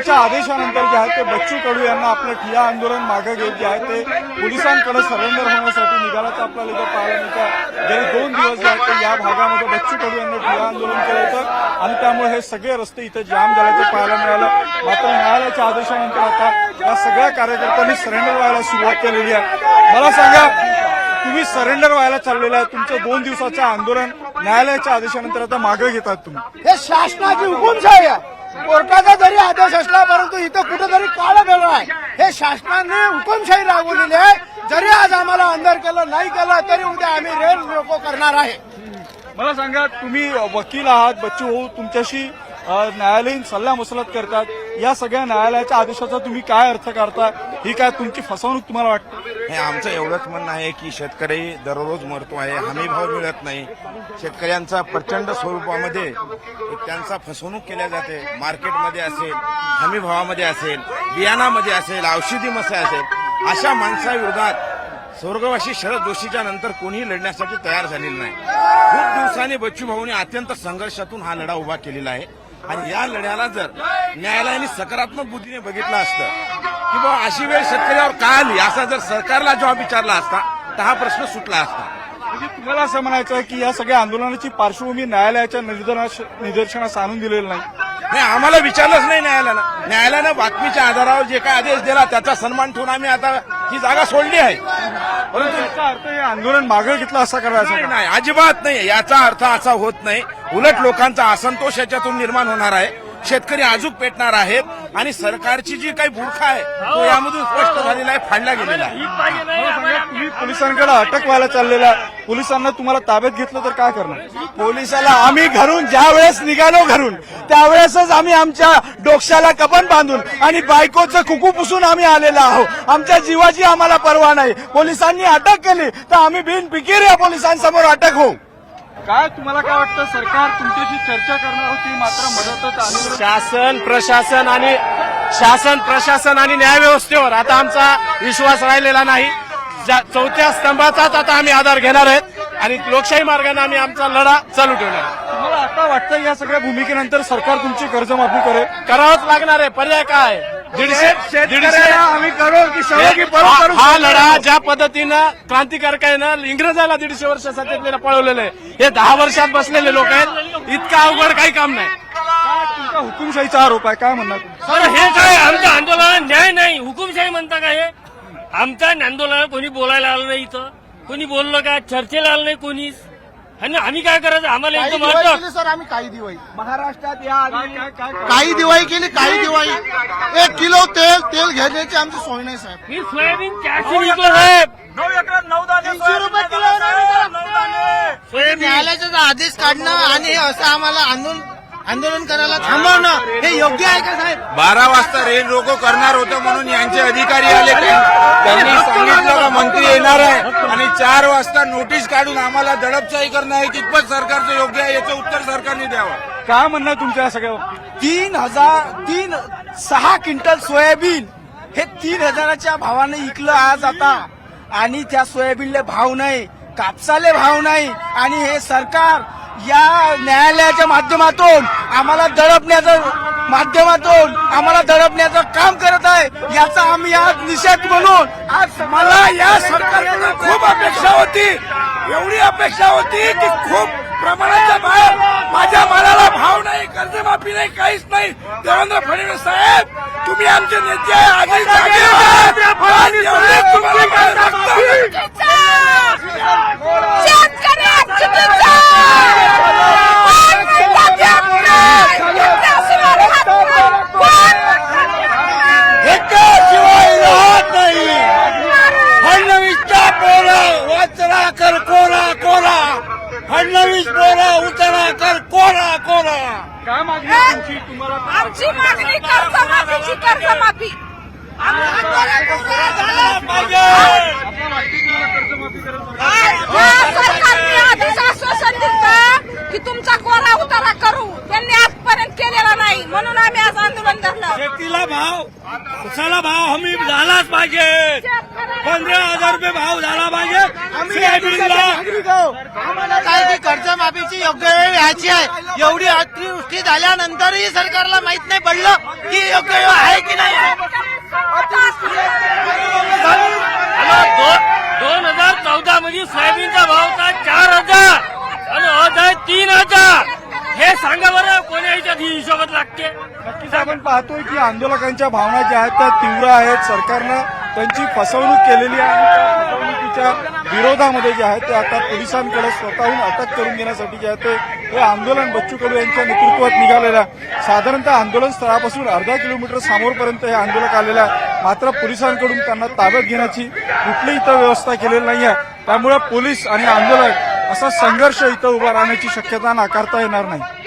न्यायालयाच्या आदेशानंतर जे आहे ते बच्चू कडू यांना आपलं ठिय्या आंदोलन मागे घेत जे आहे ते पोलिसांकडे सरेंडर होण्यासाठी निघाल्याचं आपल्याला इथं पाहायला मिळतं। गेले 2 दिवस जे आहेत ते या भागामध्ये बच्चू कडू यांनी ठिय्या आंदोलन केलं होतं आणि त्यामुळे हे सगळे रस्ते इथे जाम झाल्याचं पाहायला मिळालं। मात्र न्यायालयाच्या आदेशानंतर आता या सगळ्या कार्यकर्त्यांनी सरेंडर व्हायला सुरुवात केलेली आहे। मला सांगा, तुम्ही सरेंडर व्हायला चाललेलं आहे, तुमचं 2 दिवसाचं आंदोलन न्यायालयाच्या आदेशानंतर आता मागे घेतात तुम्ही? हे शासनाची हुकुमशाही आहे। कोर्टाचा जरी आदेश असला परंतु इथं कुठेतरी काळं वेगळं आहे। हे शासनाने हुकुमशाही राबवलेली आहे। जरी आज आम्हाला अंदर केलं नाही केलं तरी उद्या आम्ही रेल रोको करणार आहे। मला सांगा, तुम्ही वकील आहात, बच्चू भाऊ तुमच्याशी न्यायालयीन सल्ला मसलत करतात, या सगळ्या न्यायालयाच्या आदेशाचा तुम्ही काय अर्थ काढता? ही काय तुमची फसवणूक तुम्हाला वाटते? हे आमचं एवढंच म्हणणं आहे की शेतकरी दररोज मरतो आहे, हमी भाव मिळत नाही, शेतकऱ्यांचा प्रचंड स्वरूपामध्ये त्यांचा फसवणूक केल्या जाते। मार्केटमध्ये असेल, हमी भावामध्ये असेल, बियाणामध्ये असेल, औषधी मसे असेल, अशा माणसाविरोधात स्वर्गवासी शरद जोशीच्या नंतर कोणीही लढण्यासाठी तयार झालेलं नाही। खूप दिवसांनी बच्चू भाऊने अत्यंत संघर्षातून हा लढा उभा केलेला आहे आणि या लढ्याला जर न्यायालयाने सकारात्मक बुद्धीने बघितलं असतं की बाबा अशी वेळ शेतकऱ्यावर का आली, असा जर सरकारला जबाब विचारला असता तर हा प्रश्न सुटला असता। म्हणजे तुम्हाला असं म्हणायचं आहे की या सगळ्या आंदोलनाची पार्श्वभूमी न्यायालयाच्या निदर्शनास आणून दिलेलं नाही? नाही, आम्हाला विचारलंच नाही न्यायालयानं। न्यायालयानं बातमीच्या आधारावर जे काय आदेश दिला त्याचा सन्मान ठेवून आम्ही आता ही जागा सोडली आहे। परंतु याचा अर्थ हे आंदोलन मागे घेतलं असं करायचं नाही, नाही, अजिबात नाही। याचा अर्थ असा होत नाही, उलट लोकांचा असंतोष याच्यातून निर्माण होणार आहे, शेतकरी अजून पेटणार आहेत आणि सरकारची जी काही बुरखा आहे तो यामधून स्पष्ट झालेला आहे, फाडला गेलेला आहे। तुम्ही पोलिसांकडे अटक व्हायला चाललेला, पोलिसांना तुम्हाला ताब्यात घेतलं तर काय करणार? पोलिसाला आम्ही घरून ज्या वेळेस निघालो घरून त्यावेळेसच आम्ही आमच्या डोक्याला कपन बांधून आणि बायकोचं कुकू पुसून आम्ही आलेलो आहोत। आमच्या जीवाची आम्हाला पर्वा नाही। पोलिसांनी अटक केली तर आम्ही बिनपिकीर या पोलिसांसमोर अटक होऊ। काय तुम्हाला काय वाटतं, सरकार तुमच्याशी चर्चा करणार होती मात्र मदतच आंदोलन? शासन प्रशासन आणि न्यायव्यवस्थेवर आता आमचा विश्वास राहिलेला नाही। चौथ्या स्तंभाचाच आता आम्ही आधार घेणार आहेत आणि लोकशाही मार्गाने आम्ही आमचा लढा चालू ठेवणार। तुम्हाला आता वाटतं या सगळ्या भूमिकेनंतर सरकार तुमची कर्जमाफी करेल? करावंच लागणार आहे, पर्याय काय? 150 आम्ही करू की सहयोगी हा लढा ज्या पद्धतीनं क्रांतिकारकांना इंग्रजाला 150 वर्ष सत्तेतलेला पळवलेलं आहे, हे 10 वर्षात बसलेले लोक आहेत, इतकं अवघड काही काम नाही। तुमचा हुकुमशाहीचा आरोप आहे, काय म्हणणार? सर हे काय आमचं आंदोलन न्याय नाही, हुकुमशाही म्हणता काय? हे आमच्या आंदोलनाला कोणी बोलायला आलं नाही, इथं कोणी बोललं का? चर्चेला आलं नाही कोणीच, आणि आम्ही काय करायचं? आम्हाला एकदम वाटतं सर आम्ही काही दिवाळी महाराष्ट्रात या काय काही दिवाळी केली, काही दिवाळी 1 किलो तेल घेण्याची आमची सोय नाही साहेब। मी सोयाबीन 400 विकलं साहेब, 300 रुपये किलो सोयाबीन न्यायालयाचा आदेश काढणं आणि असं आम्हाला आंदोलन करायला थांबवणं हे योग्य आहे का साहेब? 12 वाजता रेल रोको करणार होतं म्हणून यांचे अधिकारी आले, त्यांनी सांगितलं का मंत्री येणार आहे आणि 4 वाजता नोटीस काढून आम्हाला दडपशाही करणं आहे, कितपत सरकारचं योग्य आहे याचं उत्तर सरकारने द्यावं। काय म्हणणं तुमच्या सगळ्या? 6 क्विंटल सोयाबीन हे 3000च्या भावाने विकलं आज आता, आणि त्या सोयाबीनले भाव नाही, कापसाले भाव नाही, आणि हे सरकार या न्यायालयाच्या माध्यमातून आम्हाला दडपण्याचं काम करत आहे। याचा आम्ही आज निषेध म्हणून आज मला या सरकारकडून खूप अपेक्षा होती, एवढी अपेक्षा होती की खूप प्रमाणाच्या बाहेर माझ्या मालाला भाव नाही, कर्जमाफी नाही, काहीच नाही। देवेंद्र फडणवीस साहेब, तुम्ही आमचे नेते आहे, आजही जागे व्हा। एवढे तुम्हाला काय लागतं? एकाशिवाय राहत नाही। फडणवीसचा पोरा वाचला कर कोरा कोरा, फडणवीस पोरा उचला कर कोरा कोरा। काय मागणी आहे तुमची? तुम्हाला आमची मागणी कर्जमाफीची, कर्जमाफी सरकारने आधीच आश्वासन दिलं की तुमचा कोरा उतारा करू, त्यांनी आज आजपर्यंत केलेला नाही, म्हणून आम्ही आज आंदोलन धरलं. शेतीला भाव, उसाला भाव हमी झालाच पाहिजे. 15,000 रुपये भाव झाला पाहिजे. आम्हाला काय की कर्जमाफीची योग्य वेळ यायची आहे. एवढी अतिवृष्टी झाल्यानंतरही सरकारला माहित नाही पडलं की योग्य वेळ आहे की नाही. 2014 मध्ये सोयाबीनचा भाव होता 4,000 आणि आज आहे 3,000. हे सांगा बरं कोण्या ह्याच्यात ही हिशोबात लागते. नक्कीच आपण पाहतोय की आंदोलकांच्या भावना ज्या आहेत त्या तीव्र आहेत. सरकारनं त्यांची फसवणूक केलेली आहे आणि त्या फसवणुकीच्या विरोधामध्ये जे आहे ते आता पोलिसांकडे स्वतःहून अटक करून घेण्यासाठी जे आहे ते हे आंदोलन बच्चू कडू यांच्या नेतृत्वात निघालेलं आहे. साधारणतः आंदोलन स्थळापासून अर्धा किलोमीटर समोरपर्यंत हे आंदोलक आलेलं आहे. मात्र पोलिसांकडून त्यांना ताब्यात घेण्याची कुठलीही इथं व्यवस्था केलेली नाही आहे. त्यामुळे पोलीस आणि आंदोलक असा संघर्ष इथं उभा राहण्याची शक्यता नाकारता येणार नाही.